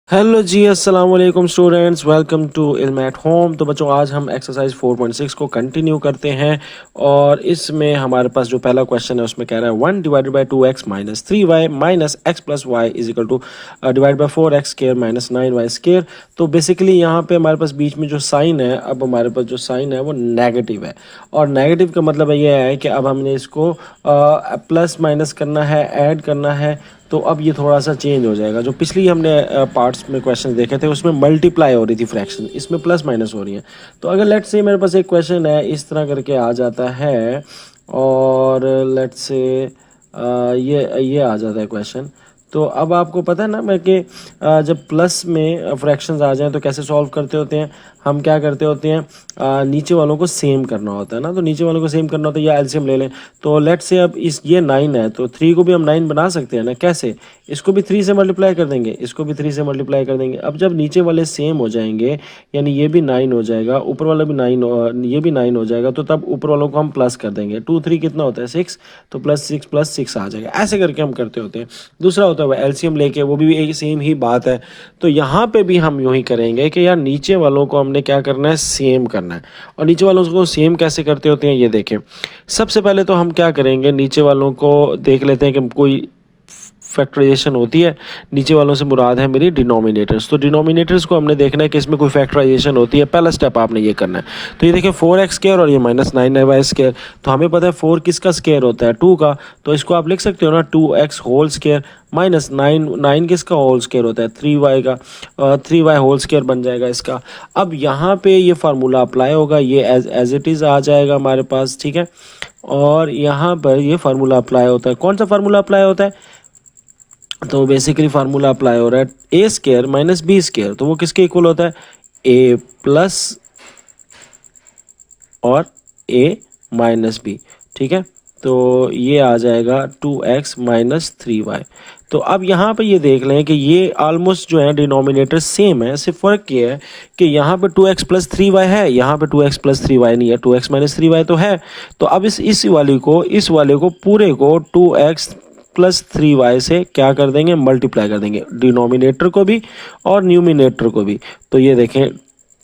Hello जी, अस्सलाम वालेकुम students, welcome to इल्म एट होम। तो बच्चों, आज हम एक्सरसाइज 4.6 को कंटिन्यू करते हैं और इसमें हमारे पास जो पहला क्वेश्चन है उसमें कह रहा है 1 divided by 2x minus 3y minus x plus y is equal to divide by 4x square minus 9y square. तो बेसिकली यहाँ पे हमारे पास बीच में जो साइन है, अब हमारे पास जो साइन है वो नेगेटिव है और नेगेटिव का मतलब ये है कि अब हमने इसको प्लस माइनस करना है, ऐड करना है। तो अब ये थोड़ा सा चेंज हो जाएगा। जो पिछली हमने पार्ट्स में क्वेश्चन देखे थे उसमें मल्टीप्लाई हो रही थी फ्रैक्शन, इसमें प्लस माइनस हो रही है। तो अगर लेट्स से मेरे पास एक क्वेश्चन है इस तरह करके आ जाता है और लेट्स से ये आ जाता है क्वेश्चन। तो अब आपको पता है ना मैं कि जब प्लस में फ्रैक्शंस आ जाएं तो कैसे सॉल्व करते होते हैं। हम क्या करते होते हैं, नीचे वालों को सेम करना होता है ना। तो नीचे वालों को सेम करना होता है या एलसीएम ले लें। तो लेट्स से अब इस ये 9 है तो 3 को भी हम 9 बना सकते हैं ना। कैसे? इसको भी 3 से मल्टीप्लाई कर देंगे, इसको भी 3 से मल्टीप्लाई कर देंगे। अब जब नीचे वाले सेम हो जाएंगे यानी ये भी 9 हो जाएगा, ऊपर वाला भी 9 ये भी 9 हो जाएगा, तो तब ऊपर वालों को हम प्लस कर देंगे। 2 3 कितना होता है 6, तो प्लस 6 आ जाएगा। ऐसे करके हम करते होते हैं। दूसरा होता है एलसीएम लेके, वो भी एक सेम ही बात है। तो यहाँ पे भी हम यूं ही करेंगे कि यार नीचे वालों को हमने क्या करना है, सेम करना है। और नीचे वालों को सेम कैसे करते होते हैं ये देखें। सबसे पहले तो हम क्या करेंगे, नीचे वालों को देख लेते हैं कि कोई फैक्टराइजेशन होती है। नीचे वालों से मुराद है मेरी डिनोमिनेटर्स। तो डिनोमिनेटर्स को हमने देखना है कि इसमें कोई फैक्टराइजेशन होती है। पहला स्टेप आपने ये करना है। तो ये देखिए 4x स्क्वायर और ये माइनस 9y स्क्वायर। तो हमें पता है 4 किसका स्क्वायर होता है, 2 का। तो इसको आप लिख सकते हो ना 2x होल स्क्वायर माइनस 9 किसका होल स्क्वायर होता है, 3y का। 3y होल स्क्वायर बन जाएगा इसका। अब यहाँ पे ये फार्मूला अप्लाई होगा, ये एज इट इज़ आ जाएगा हमारे पास, ठीक है। और यहाँ पर ये फार्मूला अप्लाई होता है। कौन सा फार्मूला अप्लाई होता है? तो बेसिकली फार्मूला अप्लाई हो रहा है ए स्केयर माइनस बी स्केयर। तो वो किसके इक्वल होता है, ए प्लस और ए माइनस बी, ठीक है। तो ये आ जाएगा 2x माइनस 3y। तो अब यहाँ पे ये देख लें कि ये ऑलमोस्ट जो है डिनोमिनेटर सेम है, सिर्फ फ़र्क ये है कि यहाँ पे 2x प्लस 3y है, यहाँ पे 2x प्लस 3y नहीं है, 2x माइनस 3y तो है। तो अब इस वाले को पूरे को 2x प्लस 3y से क्या कर देंगे, मल्टीप्लाई कर देंगे, डिनोमिनेटर को भी और न्यूमिनेटर को भी। तो ये देखें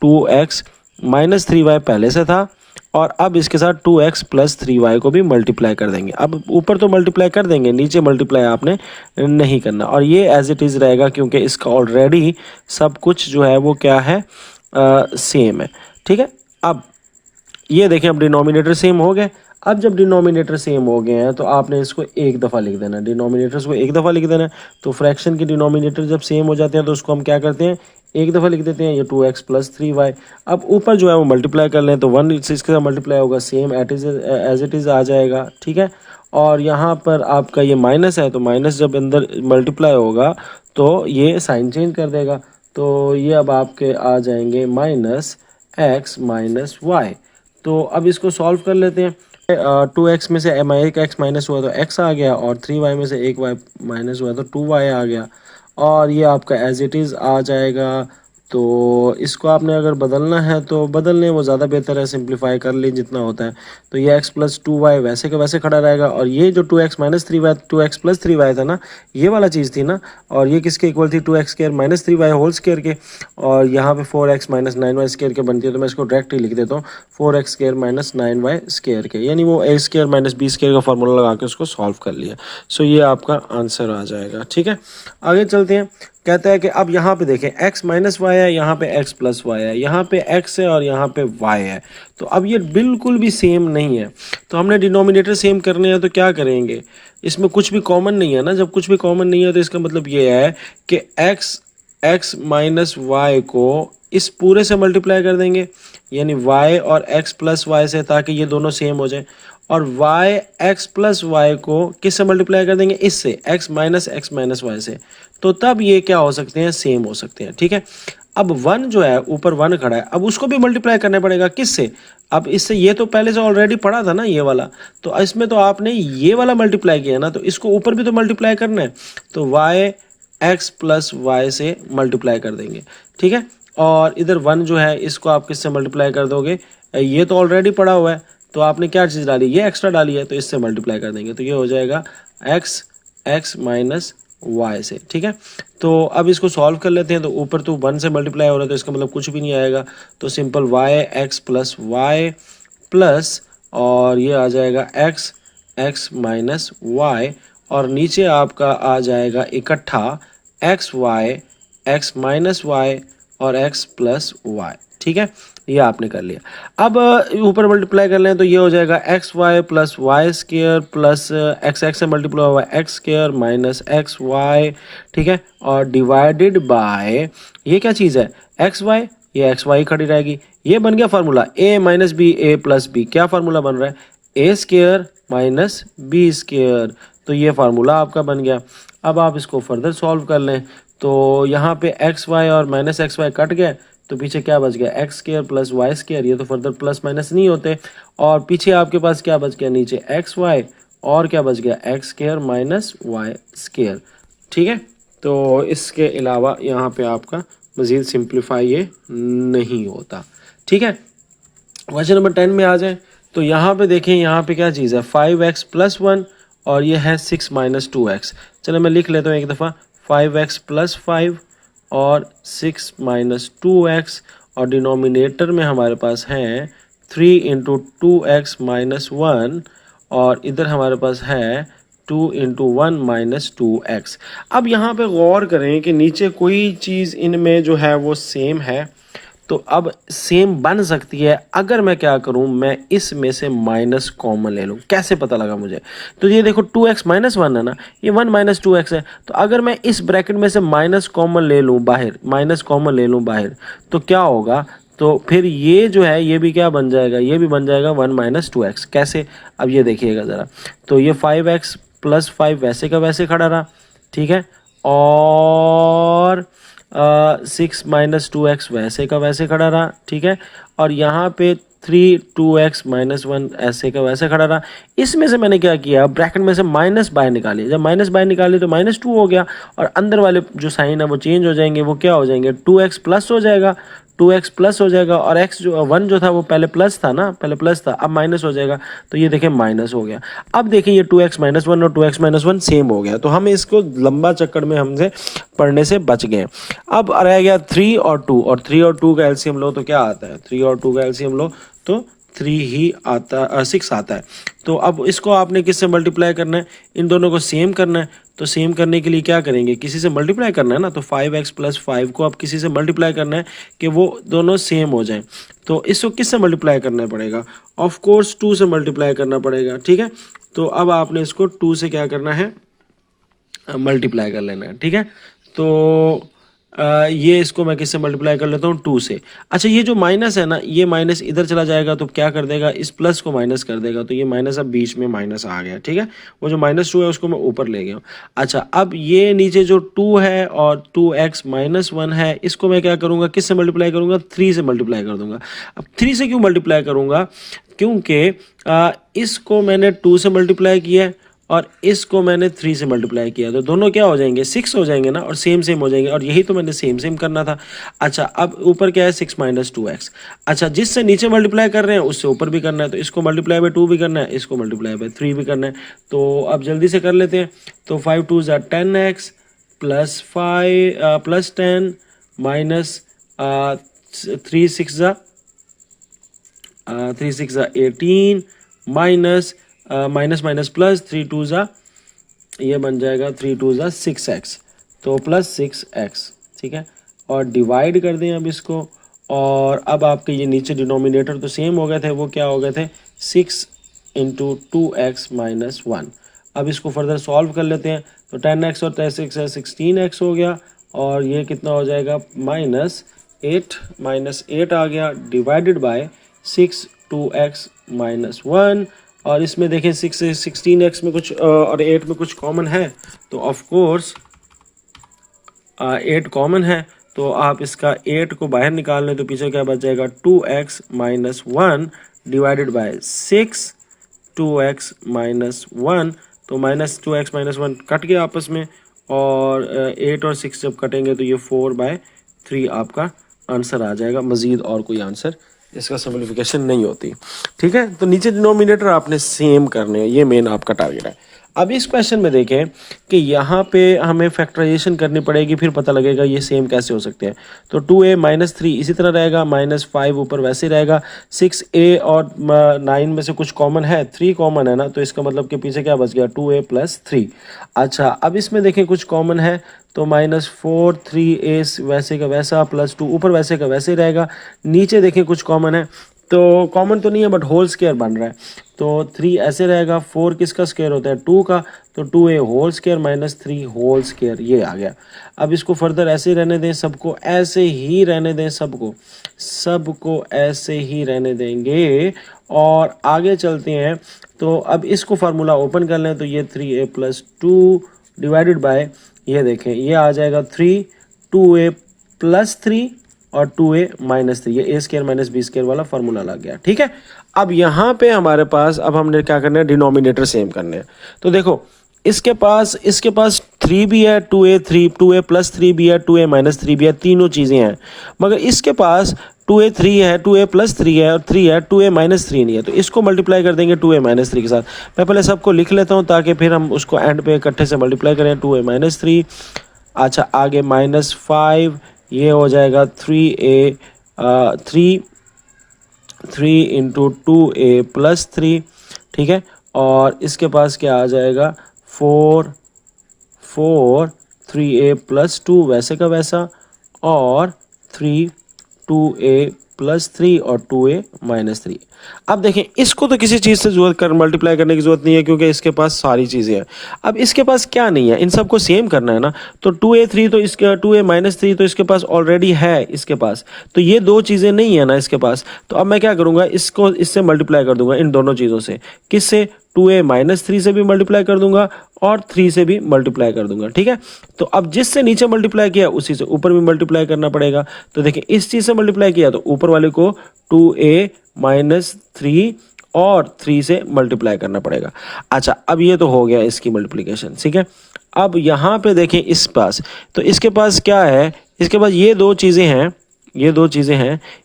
2x माइनस 3y पहले से था और अब इसके साथ 2x प्लस 3y को भी मल्टीप्लाई कर देंगे। अब ऊपर तो मल्टीप्लाई कर देंगे, नीचे मल्टीप्लाई आपने नहीं करना और ये एज इट इज़ रहेगा क्योंकि इसका ऑलरेडी सब कुछ जो है वो क्या है, सेम है, ठीक है। अब ये देखें, अब डिनोमिनेटर सेम हो गए। अब जब डिनोमिनेटर सेम हो गए हैं तो आपने इसको एक दफ़ा लिख देना, डिनोमिनेटर्स को एक दफ़ा लिख देना। तो फ्रैक्शन के डिनोमिनेटर जब सेम हो जाते हैं तो उसको हम क्या करते हैं, एक दफ़ा लिख देते हैं, ये 2x प्लस 3y। अब ऊपर जो है वो मल्टीप्लाई कर लें तो 1 इसके साथ मल्टीप्लाई होगा, सेम एज इट इज़ आ जाएगा, ठीक है। और यहाँ पर आपका ये माइनस है तो माइनस जब अंदर मल्टीप्लाई होगा तो ये साइन चेंज कर देगा। तो ये अब आपके आ जाएंगे माइनस एक्स माइनस वाई। तो अब इसको सॉल्व कर लेते हैं। 2x में से एक x माइनस हुआ तो x आ गया और 3y में से एक y माइनस हुआ तो 2y आ गया और ये आपका एज इट इज़ आ जाएगा। तो इसको आपने अगर बदलना है तो बदल लें, वो ज़्यादा बेहतर है, सिंप्लीफाई कर लें जितना होता है। तो ये x प्लस 2y वैसे का वैसे खड़ा रहेगा और ये जो 2x minus 3y 2x plus 3y था ना, ये वाला चीज़ थी ना, और ये किसके इक्वल थी, 2x square minus 3y whole square के। और यहाँ पे 4x माइनस 9y स्क्वायर के बनती है। तो मैं इसको डायरेक्ट ही लिख देता हूँ 4x square minus 9y square के, यानी वो a square minus b square का फार्मूला लगा के उसको सॉल्व कर लिया। सो ये आपका आंसर आ जाएगा, ठीक है। आगे चलते हैं। कहता है कि अब यहाँ पे देखें x माइनस वाई है, यहाँ पे x प्लस वाई है, यहाँ पे x है और यहाँ पे y है। तो अब ये बिल्कुल भी सेम नहीं है। तो हमने डिनोमिनेटर सेम करने हैं तो क्या करेंगे, इसमें कुछ भी कॉमन नहीं है ना। जब कुछ भी कॉमन नहीं है तो इसका मतलब ये है कि x माइनस वाई को इस पूरे से मल्टीप्लाई कर देंगे, यानी y और x प्लस वाई से, ताकि ये दोनों सेम हो जाए। और y x प्लस वाई को किस से मल्टीप्लाई कर देंगे, इससे x माइनस वाई से। तो तब ये क्या हो सकते हैं, सेम हो सकते हैं, ठीक है। अब 1 जो है ऊपर 1 खड़ा है, अब उसको भी मल्टीप्लाई करना पड़ेगा किससे, अब इससे, ये तो पहले से ऑलरेडी पढ़ा था ना ये वाला। तो इसमें तो आपने ये वाला मल्टीप्लाई किया ना, तो इसको ऊपर भी तो मल्टीप्लाई करना है। तो y x प्लस वाई से मल्टीप्लाई कर देंगे, ठीक है। और इधर 1 जो है इसको आप किससे मल्टीप्लाई कर दोगे, ये तो ऑलरेडी पड़ा हुआ है, तो आपने क्या चीज़ डाली, ये एक्स्ट्रा डाली है, तो इससे मल्टीप्लाई कर देंगे। तो ये हो जाएगा x माइनस y से, ठीक है। तो अब इसको सॉल्व कर लेते हैं। तो ऊपर तो 1 से मल्टीप्लाई हो रहा है तो इसका मतलब कुछ भी नहीं आएगा, तो सिंपल y(x + y) प्लस और ये आ जाएगा x माइनस y, और नीचे आपका आ जाएगा इकट्ठा x माइनस y और x प्लस y, ठीक है। ये आपने कर लिया। अब ऊपर मल्टीप्लाई कर लें तो ये हो जाएगा xy plus y square plus x से मल्टीप्लाई हुआ एक्स स्क्र माइनस xy, ठीक है, और डिवाइडेड बाय ये क्या चीज़ है xy, ये xy खड़ी रहेगी। ये बन गया formula a minus b a plus b. क्या फार्मूला बन रहा है a square minus b square, तो ये फार्मूला आपका बन गया। अब आप इसको फर्दर सॉल्व कर लें तो यहाँ पे xy और माइनस xy कट गए तो पीछे क्या बच गया x square plus y square, ये तो फर्दर प्लस माइनस नहीं होते, और पीछे आपके पास क्या बच गया नीचे एक्स वाई और क्या बच गया x square minus y square, ठीक है। तो इसके अलावा यहाँ पे आपका मज़ीद सिंप्लीफाई ये नहीं होता, ठीक है। क्वेश्चन नंबर 10 में आ जाए तो यहाँ पे देखें, यहाँ पे क्या चीज़ है 5x + 1 और ये है 6 - 2x। चलो मैं लिख लेता हूँ एक दफ़ा 5x + 5 और 6 - 2x, और डिनोमिनेटर में हमारे पास हैं 3 × 2x - 1, और इधर हमारे पास है 2 × 1 - 2x। अब यहाँ पे गौर करें कि नीचे कोई चीज़ इनमें जो है वो सेम है, तो अब सेम बन सकती है अगर मैं क्या करूं, मैं इसमें से माइनस कॉमन ले लूं। कैसे पता लगा मुझे, तो ये देखो 2x - 1 है ना, ये 1 - 2x है, तो अगर मैं इस ब्रैकेट में से माइनस कॉमन ले लूं बाहर, माइनस कॉमन ले लूं बाहर, तो क्या होगा, तो फिर ये जो है ये भी क्या बन जाएगा, ये भी बन जाएगा 1 - 2x। कैसे, अब ये देखिएगा ज़रा, तो ये 5x + 5 वैसे का वैसे खड़ा रहा, ठीक है, और 6 - 2x वैसे का वैसे खड़ा रहा, ठीक है, और यहाँ पे 3 2x - 1 ऐसे का वैसे खड़ा रहा। इसमें से मैंने क्या किया, ब्रैकेट में से माइनस बाहर निकाली, जब माइनस बाहर निकाली तो -2 हो गया, और अंदर वाले जो साइन है वो चेंज हो जाएंगे, वो क्या हो जाएंगे 2x प्लस हो जाएगा, 2x प्लस हो जाएगा, और x जो 1 जो था वो पहले प्लस था ना, पहले प्लस था, अब माइनस हो जाएगा, तो ये देखें माइनस हो गया। अब देखें ये 2x - 1 और 2x - 1 सेम हो गया, तो हम इसको लंबा चक्कर में हमसे पढ़ने से बच गए। अब रह गया 3 और 2, और 3 और 2 का एलसीएम लो तो क्या आता है, 3 और 2 का एलसीएम लो तो 3 ही आता 6 आता है। तो अब इसको आपने किससे मल्टीप्लाई करना है, इन दोनों को सेम करना है, तो सेम करने के लिए क्या करेंगे, किसी से मल्टीप्लाई करना है ना, तो 5x + 5 को आप किसी से मल्टीप्लाई करना है कि वो दोनों सेम हो जाएं। तो इसको किससे मल्टीप्लाई करना पड़ेगा, ऑफ कोर्स 2 से मल्टीप्लाई करना पड़ेगा, ठीक है। तो अब आपने इसको 2 से क्या करना है, मल्टीप्लाई कर लेना है, ठीक है। तो ये इसको मैं किससे मल्टीप्लाई कर लेता हूँ 2 से। अच्छा ये जो माइनस है ना, ये माइनस इधर चला जाएगा तो क्या कर देगा, इस प्लस को माइनस कर देगा, तो ये माइनस अब बीच में माइनस आ गया, ठीक है। वो जो -2 है उसको मैं ऊपर ले गया हूँ। अच्छा अब ये नीचे जो 2 है और 2x - 1 है, इसको मैं क्या करूँगा, किससे मल्टीप्लाई करूँगा, 3 से मल्टीप्लाई कर दूंगा। अब 3 से क्यों मल्टीप्लाई करूँगा, क्योंकि इसको मैंने 2 से मल्टीप्लाई किया है और इसको मैंने 3 से मल्टीप्लाई किया, तो दोनों क्या हो जाएंगे 6 हो जाएंगे ना, और सेम सेम हो जाएंगे, और यही तो मैंने सेम सेम करना था। अच्छा अब ऊपर क्या है 6 - 2x। अच्छा जिससे नीचे मल्टीप्लाई कर रहे हैं उससे ऊपर भी करना है, तो इसको मल्टीप्लाई बाय 2 भी करना है, इसको मल्टीप्लाई बाय 3 भी करना है। तो अब जल्दी से कर लेते हैं। तो 5 2 = 10x plus 10 minus 3 6 = 18 minus minus minus plus 3 2 ये बन जाएगा 3 2 6x, तो प्लस 6x, ठीक है, और डिवाइड कर दें अब इसको, और अब आपके ये नीचे डिनोमिनेटर तो सेम हो गए थे, वो क्या हो गए थे 6 × 2x - 1। अब इसको फर्दर सॉल्व कर लेते हैं, तो 10x और 6 है 16x हो गया, और ये कितना हो जाएगा -8 आ गया, डिवाइडेड बाय 6 2x - 1, और इसमें देखें 6 से 16x में कुछ और 8 में कुछ कॉमन है, तो ऑफ कोर्स 8 कॉमन है, तो आप इसका 8 को बाहर निकाल लें तो पीछे क्या बच जाएगा 2x - 1 डिवाइडेड बाय 6 2x - 1, तो -2x - 1 कट गया आपस में, और 8 और 6 जब कटेंगे तो ये 4/3 आपका आंसर आ जाएगा। मज़ीद और कोई आंसर इसका सिंपलीफिकेशन नहीं होती, ठीक है। तो नीचे डिनोमिनेटर आपने सेम करने हैं, ये मेन आपका टारगेट है। अब इस क्वेश्चन में देखें कि यहाँ पे हमें फैक्टराइजेशन करनी पड़ेगी, फिर पता लगेगा ये सेम कैसे हो सकते हैं। तो 2a माइनस 3 इसी तरह रहेगा, -5 ऊपर वैसे ही रहेगा। 6a और 9 में से कुछ कॉमन है, 3 कॉमन है ना, तो इसका मतलब कि पीछे क्या बच गया, 2a प्लस 3। अच्छा, अब इसमें देखें कुछ कॉमन है, तो -4 3a वैसे का वैसा प्लस 2 ऊपर वैसे का वैसे ही रहेगा। नीचे देखें कुछ कॉमन है, तो कॉमन तो नहीं है बट होल स्क्वायर बन रहा है, तो 3 ऐसे रहेगा। 4 किसका स्क्वायर होता है, 2 का, तो 2a whole square minus 3 whole square, ये आ गया। अब इसको फर्दर ऐसे ही रहने दें, सबको ऐसे ही रहने दें, सबको ऐसे ही रहने देंगे और आगे चलते हैं। तो अब इसको फार्मूला ओपन कर लें, तो ये 3a प्लस 2 डिवाइडेड बाय, ये देखें ये आ जाएगा 3, 2a प्लस 3 और 2a माइनस 3, ये a square minus b square वाला फार्मूला लग गया। ठीक है, अब यहाँ पे हमारे पास, अब हमने क्या करना है, डिनोमिनेटर सेम करने हैं। तो देखो इसके पास 3 भी है, 2a प्लस 3 भी है, 2a माइनस 3 भी है, तीनों चीज़ें हैं। मगर इसके पास 2a 3 है, 2a प्लस 3 है और 3 है, 2a माइनस 3 नहीं है। तो इसको मल्टीप्लाई कर देंगे 2a माइनस 3 के साथ। मैं पहले सबको लिख लेता हूँ ताकि फिर हम उसको एंड पे इकट्ठे से मल्टीप्लाई करें। 2a माइनस 3, अच्छा आगे -5, ये हो जाएगा 3 इंटू 2a प्लस 3। ठीक है, और इसके पास क्या आ जाएगा, 4 3a प्लस 2 वैसे का वैसा, और 3 2a प्लस 3 और 2a माइनस 3। अब देखें इसको तो किसी चीज़ से जरूरत कर मल्टीप्लाई करने की ज़रूरत नहीं है क्योंकि इसके पास सारी चीज़ें हैं। अब इसके पास क्या नहीं है, इन सबको सेम करना है ना, तो 2a 3 तो इसके 2a माइनस 3 तो इसके पास ऑलरेडी है इसके पास, तो ये दो चीज़ें नहीं है ना इसके पास। तो अब मैं क्या करूँगा, इसको इससे मल्टीप्लाई कर दूंगा, इन दोनों चीज़ों से। किससे, 2a माइनस 3 से भी मल्टीप्लाई कर दूंगा और 3 से भी मल्टीप्लाई कर दूंगा। ठीक है, तो अब जिससे नीचे मल्टीप्लाई किया उसी से ऊपर भी मल्टीप्लाई करना पड़ेगा। तो देखिए इस चीज़ से मल्टीप्लाई किया तो ऊपर वाले को 2a माइनस 3 और 3 से मल्टीप्लाई करना पड़ेगा। अच्छा, अब ये तो हो गया इसकी मल्टीप्लिकेशन। ठीक है, अब यहाँ पे देखें इस पास, तो इसके पास क्या है, इसके पास ये दो चीज़ें हैं,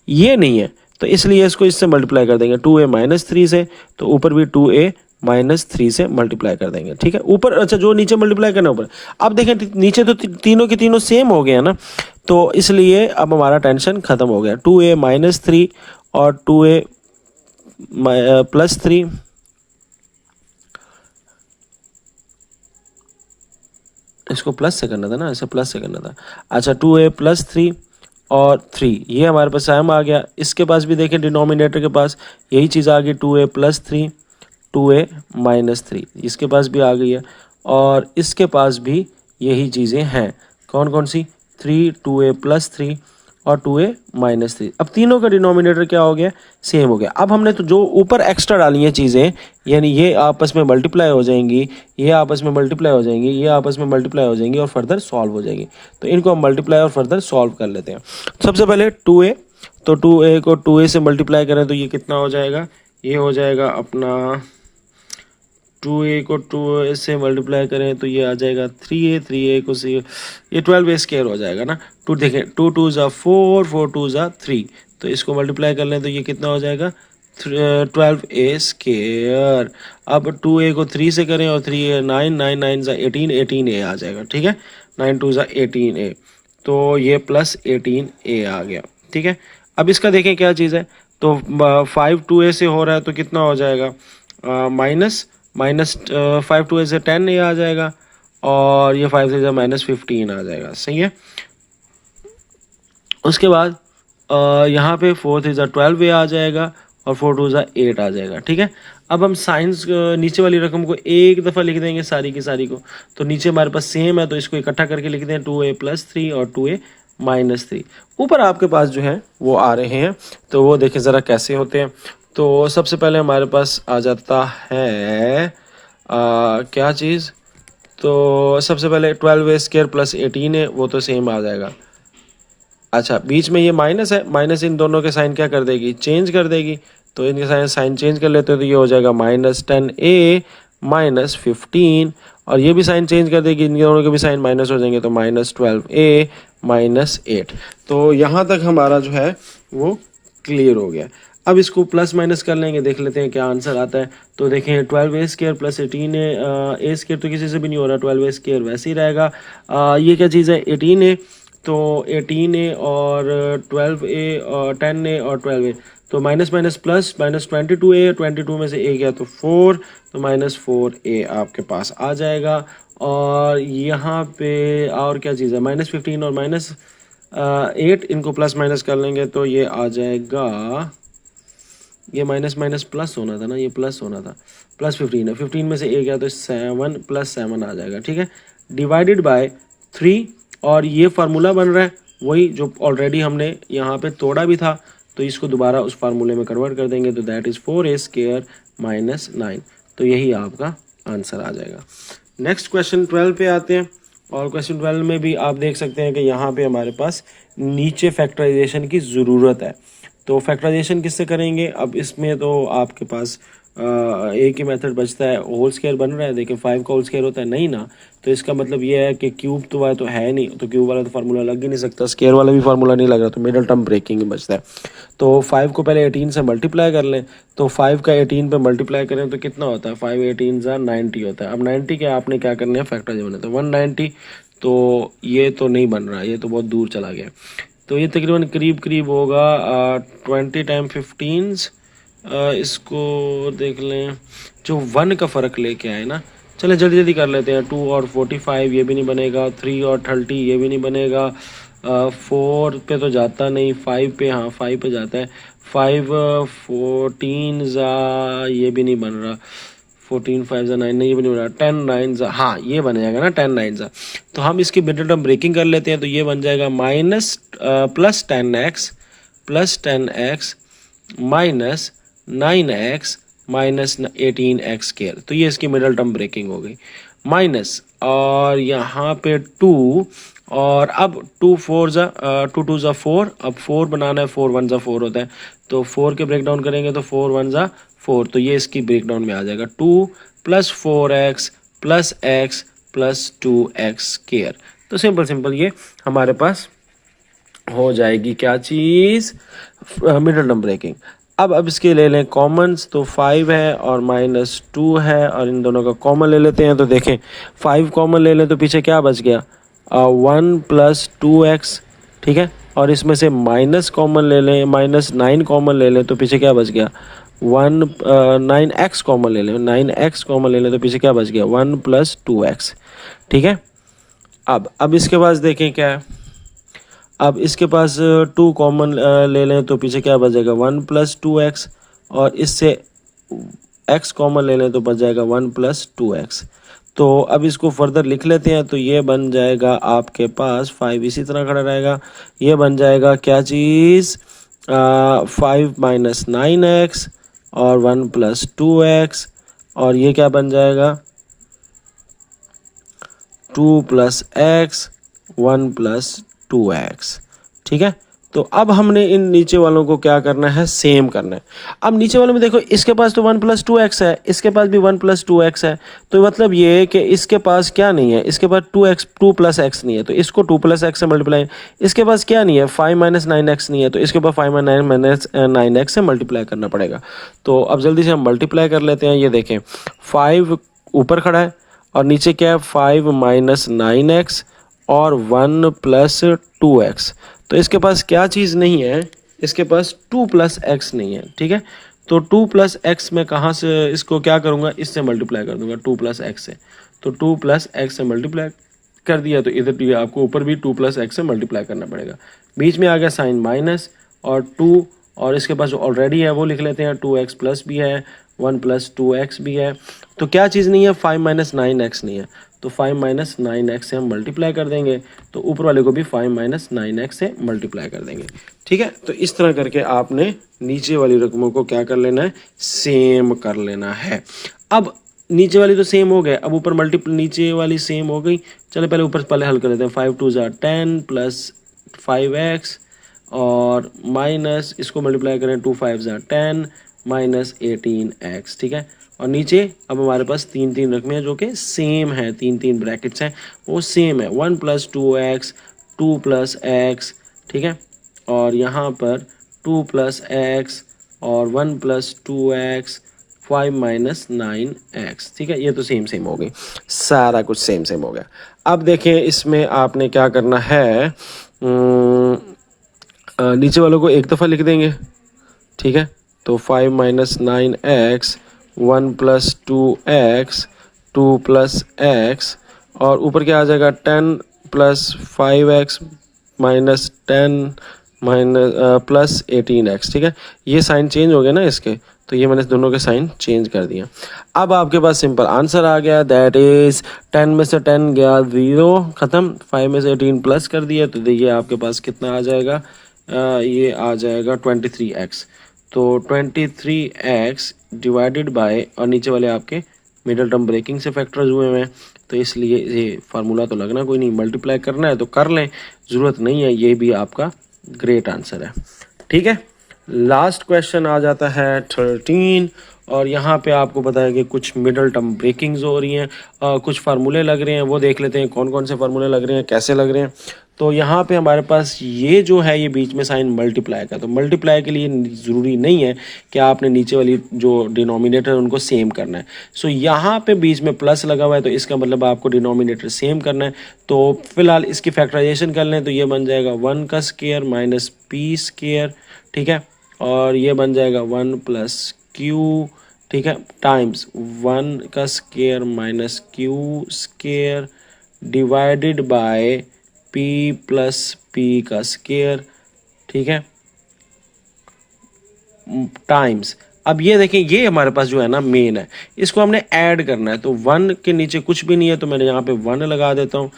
ये नहीं है, तो इसलिए इसको इससे मल्टीप्लाई कर देंगे 2a माइनस 3 से, तो ऊपर भी 2a माइनस 3 से मल्टीप्लाई कर देंगे। ठीक है, ऊपर, अच्छा जो नीचे मल्टीप्लाई करना ऊपर। अब देखें नीचे तो तीनों के तीनों सेम हो गए ना, तो इसलिए अब हमारा टेंशन खत्म हो गया। 2a माइनस 3 और 2a प्लस 3, इसको प्लस से करना था ना, ऐसे प्लस से करना था। अच्छा 2a प्लस 3 और 3, ये हमारे पास सेम आ गया। इसके पास भी देखें डिनोमिनेटर के पास यही चीज़ आ गई, 2a प्लस 3 2a माइनस 3, इसके पास भी आ गई है और इसके पास भी यही चीज़ें हैं। कौन कौन सी, 3 2a प्लस 3 और 2a माइनस 3। अब तीनों का डिनोमिनेटर क्या हो गया, सेम हो गया। अब हमने तो जो ऊपर एक्स्ट्रा डाली हैं चीज़ें, यानी ये आपस में मल्टीप्लाई हो जाएंगी, ये आपस में मल्टीप्लाई हो जाएंगी, ये आपस में मल्टीप्लाई हो जाएंगी और फर्दर सॉल्व हो जाएंगी। तो इनको हम मल्टीप्लाई और फर्दर सॉल्व कर लेते हैं। सबसे पहले 2a, तो 2a को 2a से मल्टीप्लाई करें तो ये कितना हो जाएगा, ये हो जाएगा अपना 2a को 2a से मल्टीप्लाई करें तो ये आ जाएगा 3a को से ये 12a स्क्वायर हो जाएगा ना। टू देखें 2 2 ज़ा 4 4 2 ज़ा 3, तो इसको मल्टीप्लाई कर लें तो ये कितना हो जाएगा 12a स्क्वायर। अब 2a को 3 से करें और 3a 9 9 9 ज़ा 18 18a आ जाएगा। ठीक है, 9 2 ज़ा 18a, तो ये प्लस 18a आ गया। ठीक है, अब इसका देखें क्या चीज़ है, तो 5 2a से हो रहा है तो कितना हो जाएगा, माइनस 5 2a से 10a आ जाएगा और ये 5 से माइनस 15 आ जाएगा। सही है, उसके बाद यहाँ पे 4 3 12a आ जाएगा और 4 2 8 आ जाएगा। ठीक है, अब हम साइंस नीचे वाली रकम को एक दफ़ा लिख देंगे सारी की सारी को, तो नीचे हमारे पास सेम है तो इसको इकट्ठा करके लिख दें 2a प्लस 3 और 2a माइनस 3। ऊपर आपके पास जो है वो आ रहे हैं, तो वो देखें ज़रा कैसे होते हैं। तो सबसे पहले हमारे पास आ जाता है क्या चीज़, तो सबसे पहले 12a स्क्वायर प्लस 18 है, वो तो सेम आ जाएगा। अच्छा बीच में ये माइनस है, माइनस इन दोनों के साइन क्या कर देगी, चेंज कर देगी, तो इनके साइन चेंज कर लेते हैं तो ये हो जाएगा -10a माइनस 15, और ये भी साइन चेंज कर देगी, इन दोनों के भी साइन माइनस हो जाएंगे तो -12a माइनस 8। तो यहाँ तक हमारा जो है वो क्लियर हो गया। अब इसको प्लस माइनस कर लेंगे, देख लेते हैं क्या आंसर आता है। तो देखें 12a² प्लस 18a तो किसी से भी नहीं हो रहा, 12a² वैसे ही रहेगा। ये क्या चीज़ है 18a, तो 18a और 12a और 10a और 12a, तो minus minus plus, minus 22a, 22 में से a गया तो 4, तो माइनस 4a आपके पास आ जाएगा। और यहाँ पे और क्या चीज़ है, माइनस 15 और माइनस 8, इनको प्लस माइनस कर लेंगे तो ये आ जाएगा, ये माइनस माइनस प्लस होना था ना, ये प्लस होना था, प्लस 15 है, 15 में से 1 गया तो 7 प्लस 7 आ जाएगा, ठीक है, डिवाइडेड बाय 3। और ये फार्मूला बन रहा है वही जो ऑलरेडी हमने यहाँ पे तोड़ा भी था, तो इसको दोबारा उस फार्मूले में कन्वर्ट कर देंगे, तो दैट इज़ 4a² माइनस 9, तो यही आपका आंसर आ जाएगा। नेक्स्ट क्वेश्चन 12 पे आते हैं, और क्वेश्चन 12 में भी आप देख सकते हैं कि यहाँ पे हमारे पास नीचे फैक्टराइजेशन की ज़रूरत है। तो फैक्टराइजेशन किससे करेंगे, अब इसमें तो आपके पास एक ही मेथड बचता है, होल स्क्वायर बन रहा है, देखिए 5 का होल स्क्वायर होता है नहीं ना, तो इसका मतलब ये है कि क्यूब तो वाला तो है नहीं, तो क्यूब वाला तो फार्मूला लग ही नहीं सकता, स्क्वायर वाला भी फार्मूला नहीं लग रहा, तो मिडल टर्म ब्रेकिंग ही बचता है। तो 5 को पहले 18 से मल्टीप्लाई कर लें, तो 5 का 18 पे मल्टीप्लाई करें तो कितना होता है, 5 18 ज़ा 90 होता है। अब 90 के आपने क्या करना है फैक्टर जो बने, तो 190, तो ये तो नहीं बन रहा, ये तो बहुत दूर चला गया, तो ये तकरीबन करीब करीब होगा 20 टाइम 15, इसको देख लें जो 1 का फ़र्क लेके आए ना, चले जल्दी जल्दी कर लेते हैं। 2 और 45 ये भी नहीं बनेगा, 3 और 30 ये भी नहीं बनेगा, 4 पे तो जाता नहीं, 5 पे, हाँ 5 पे जाता है, 5 14 ज़ा ये भी नहीं बन रहा, 14 5 ज़ा 9 नहीं, ये भी नहीं बन रहा, 10 9 ज़ा हाँ ये बन जाएगा ना 10 9 ज़ा, तो हम इसकी मिडल टर्म ब्रेकिंग कर लेते हैं, तो ये बन जाएगा minus plus 10x minus 9x minus 18x², तो ये इसकी मिडल टर्म ब्रेकिंग हो गई, माइनस, और यहाँ पे 2, और अब 2 4 ज़ा 2 2 ज़ा 4, अब 4 बनाना है, 4 1 ज़ा 4 होता है, तो 4 के ब्रेक डाउन करेंगे तो 4 1 ज़ा 4, तो ये इसकी ब्रेक डाउन में आ जाएगा 2 plus 4x plus x plus 2x², तो सिंपल सिंपल ये हमारे पास हो जाएगी क्या चीज़, मिडल टर्म ब्रेकिंग। अब इसके ले लें कॉमन्स, तो 5 है और माइनस 2 है, और इन दोनों का कॉमन ले लेते हैं, तो देखें 5 कॉमन ले लें तो पीछे क्या बच गया, 1 प्लस 2x, ठीक है, और इसमें से माइनस कॉमन ले लें, माइनस 9 कॉमन ले लें तो पीछे क्या बच गया 9x कॉमन ले लें, 9x कॉमन ले लें तो पीछे क्या बच गया 1 प्लस 2x, ठीक है। अब इसके पास देखें क्या है, अब इसके पास 2 कॉमन ले लें तो पीछे क्या बच जाएगा 1 प्लस 2x, और इससे x कॉमन ले लें तो बच जाएगा 1 प्लस 2x। तो अब इसको फर्दर लिख लेते हैं, तो ये बन जाएगा आपके पास 5 इसी तरह खड़ा रहेगा, ये बन जाएगा क्या चीज़ 5 माइनस 9x और 1 प्लस 2x, और ये क्या बन जाएगा 2 प्लस x 1 प्लस 2x, ठीक है। तो अब हमने इन नीचे वालों को क्या करना है, सेम करना है। अब नीचे वालों में देखो इसके पास तो 1 प्लस 2x है, इसके पास भी 1 प्लस 2x है, तो मतलब ये है कि इसके पास क्या नहीं है, इसके पास 2 प्लस x नहीं है, तो इसको 2 प्लस x से मल्टीप्लाई, इसके पास क्या नहीं है 5 माइनस 9x नहीं है, तो इसके पास 5 माइनस 9x से मल्टीप्लाई करना पड़ेगा। तो अब जल्दी से हम मल्टीप्लाई कर लेते हैं, ये देखें 5 ऊपर खड़ा है और नीचे क्या है 5 माइनस 9x और 1 प्लस 2x, तो इसके पास क्या चीज़ नहीं है, इसके पास 2 प्लस एक्स नहीं है, ठीक है। तो 2 प्लस एक्स में कहाँ से इसको क्या करूँगा, इससे मल्टीप्लाई कर दूंगा 2 प्लस एक्स से, तो 2 प्लस एक्स से मल्टीप्लाई कर दिया, तो इधर भी आपको ऊपर भी 2 प्लस एक्स से मल्टीप्लाई करना पड़ेगा, बीच में आ गया साइन माइनस और 2, और इसके पास जो ऑलरेडी है वो लिख लेते हैं 2x प्लस भी है 1 प्लस 2x भी है, तो क्या चीज़ नहीं है 5 माइनस 9x नहीं है, तो 5 माइनस 9x से हम मल्टीप्लाई कर देंगे, तो ऊपर वाले को भी 5 माइनस 9x से मल्टीप्लाई कर देंगे, ठीक है। तो इस तरह करके आपने नीचे वाली रकमों को क्या कर लेना है, सेम कर लेना है। अब नीचे वाली तो सेम हो गए, अब ऊपर नीचे वाली सेम हो गई, चलो पहले हल कर लेते हैं, 5 2 ज़ा 10 प्लस 5x और माइनस इसको मल्टीप्लाई करें 2 5 ज़ा 10 माइनस 18x, ठीक है। और नीचे अब हमारे पास 3 रकमें हैं जो कि सेम है, 3 ब्रैकेट्स हैं वो सेम है, 1 प्लस 2x 2 प्लस x, ठीक है, और यहाँ पर 2 प्लस x और 1 प्लस 2x 5 माइनस 9x, ठीक है। ये तो सेम सेम हो गई, सारा कुछ सेम सेम हो गया। अब देखें इसमें आपने क्या करना है, नीचे वालों को एक दफ़ा लिख देंगे, ठीक है। तो 5 minus 9x 1 plus 2x 2 plus x और ऊपर क्या आ जाएगा 10 plus 5x minus 10 minus plus 18x, ठीक है। ये साइन चेंज हो गया ना इसके, तो ये मैंने दोनों के साइन चेंज कर दिया। अब आपके पास सिंपल आंसर आ गया, दैट इज 10 में से 10 गया 0, ख़त्म। 5 में से 18 प्लस कर दिया, तो देखिए आपके पास कितना आ जाएगा, ये आ जाएगा 23x। तो 23x डिवाइडेड बाय, और नीचे वाले आपके मिडल टर्म ब्रेकिंग से फैक्टर्स हुए हैं, तो इसलिए ये फार्मूला तो लगना कोई नहीं, मल्टीप्लाई करना है तो कर लें, ज़रूरत नहीं है। ये भी आपका ग्रेट आंसर है, ठीक है। लास्ट क्वेश्चन आ जाता है 13, और यहाँ पे आपको पता है कि कुछ मिडल टर्म ब्रेकिंग्स हो रही हैं, कुछ फार्मूले लग रहे हैं, वो देख लेते हैं कौन कौन से फार्मूले लग रहे हैं, कैसे लग रहे हैं। तो यहाँ पे हमारे पास ये जो है, ये बीच में साइन मल्टीप्लाई का, तो मल्टीप्लाई के लिए ज़रूरी नहीं है कि आपने नीचे वाली जो डिनोमिनेटर है उनको सेम करना है। सो यहाँ पे बीच में प्लस लगा हुआ है, तो इसका मतलब आपको डिनोमिनेटर सेम करना है। तो फिलहाल इसकी फैक्टराइजेशन कर लें, तो ये बन जाएगा 1 का स्क्वायर माइनस पी स्क्वायर, ठीक है। और ये बन जाएगा 1 प्लस क्यू, ठीक है, टाइम्स 1 का square minus Q square divided by P plus P का स्क्वायर, ठीक है, टाइम्स। अब ये देखें, ये हमारे पास जो है ना मेन है, इसको हमने ऐड करना है। तो 1 के नीचे कुछ भी नहीं है, तो मैंने यहाँ पे 1 लगा देता हूँ,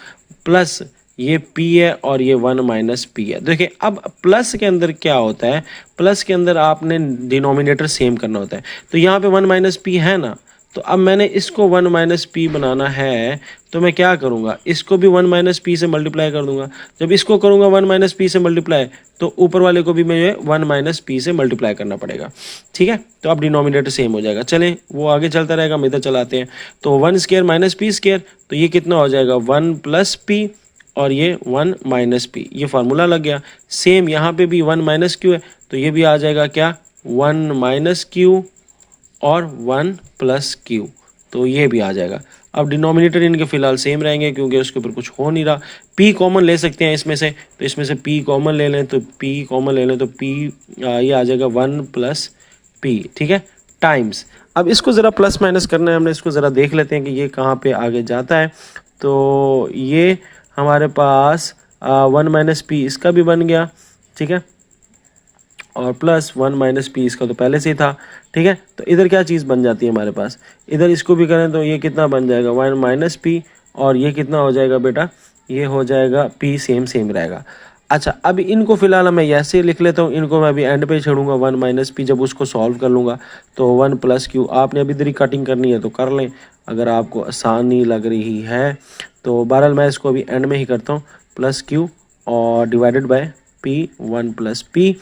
प्लस ये p है और ये 1 माइनस p है। देखिए अब प्लस के अंदर क्या होता है, प्लस के अंदर आपने डिनोमिनेटर सेम करना होता है। तो यहाँ पे 1 माइनस p है ना, तो अब मैंने इसको 1 माइनस पी बनाना है, तो मैं क्या करूँगा, इसको भी 1 माइनस पी से मल्टीप्लाई कर दूंगा। जब इसको करूँगा 1 माइनस पी से मल्टीप्लाई, तो ऊपर वाले को भी मुझे 1 माइनस पी से मल्टीप्लाई करना पड़ेगा, ठीक है। तो अब डिनोमिनेटर सेम हो जाएगा। चलें वो आगे चलता रहेगा, हम इधर चलाते हैं। तो 1 स्क्वायर माइनस पी स्क्वायर, तो ये कितना हो जाएगा 1 प्लस पी और ये 1 माइनस पी, ये फार्मूला लग गया। सेम यहाँ पे भी 1 माइनस क्यू है, तो ये भी आ जाएगा क्या 1 माइनस क्यू और 1 प्लस क्यू, तो ये भी आ जाएगा। अब डिनोमिनेटर इनके फिलहाल सेम रहेंगे क्योंकि उसके ऊपर कुछ हो नहीं रहा। p कॉमन ले सकते हैं इसमें से, तो इसमें से p कॉमन ले लें, तो p कॉमन ले लें तो p ये आ जाएगा 1 प्लस p, ठीक है, टाइम्स। अब इसको ज़रा प्लस माइनस करना है हमने, इसको ज़रा देख लेते हैं कि ये कहाँ पे आगे जाता है। तो ये हमारे पास 1 माइनस पी इसका भी बन गया, ठीक है, और प्लस 1 माइनस पी इसका तो पहले से ही था, ठीक है। तो इधर क्या चीज़ बन जाती है हमारे पास, इधर इसको भी करें तो ये कितना बन जाएगा 1 माइनस पी, और ये कितना हो जाएगा बेटा, ये हो जाएगा पी सेम सेम रहेगा। अच्छा अब इनको फिलहाल मैं ऐसे लिख लेता हूँ, इनको मैं अभी एंड पे छोड़ूंगा 1 माइनस पी, जब उसको सॉल्व कर लूँगा तो 1 प्लस क्यू। आपने अभी इधर कटिंग करनी है तो कर लें, अगर आपको आसानी लग रही है तो। बहरहाल मैं इसको अभी एंड में ही करता हूँ, प्लस क्यू और divided by P 1 plus P,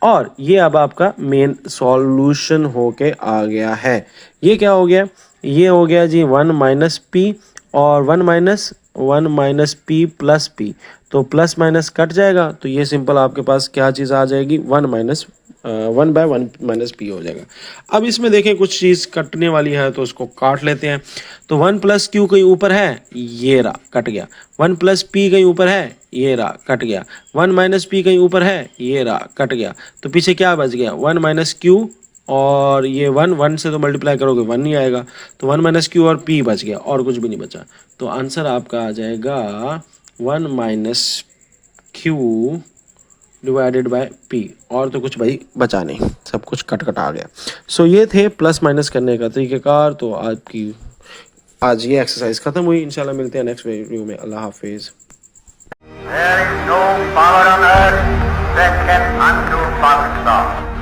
और ये अब आपका मेन सॉल्यूशन होके आ गया है। ये क्या हो गया, ये हो गया जी 1 माइनस पी और 1 माइनस पी प्लस पी, तो प्लस माइनस कट जाएगा, तो ये सिंपल आपके पास क्या चीज़ आ जाएगी 1 बाय 1 माइनस पी हो जाएगा। अब इसमें देखें कुछ चीज़ कटने वाली है तो उसको काट लेते हैं। तो 1 प्लस क्यू कहीं ऊपर है, ये रहा कट गया। 1 प्लस पी कहीं ऊपर है, ये रहा कट गया। 1 माइनस पी कहीं ऊपर है, ये रहा कट गया। तो पीछे क्या बच गया 1 माइनस क्यू, और ये 1 से तो मल्टीप्लाई करोगे 1 नहीं आएगा, तो 1 माइनस क्यू और पी बच गया, और कुछ भी नहीं बचा। तो आंसर आपका आ जाएगा 1 minus Q divided by P, और तो कुछ भाई बचा नहीं, सब कुछ कट कट आ गया। सो ये थे प्लस माइनस करने का तरीक़ेकार। तो आज ये एक्सरसाइज खत्म हुई। इंशाल्लाह मिलते हैं नेक्स्ट वीडियो में। अल्लाह हाफिज़। There is no power on earth that can undo Pakistan.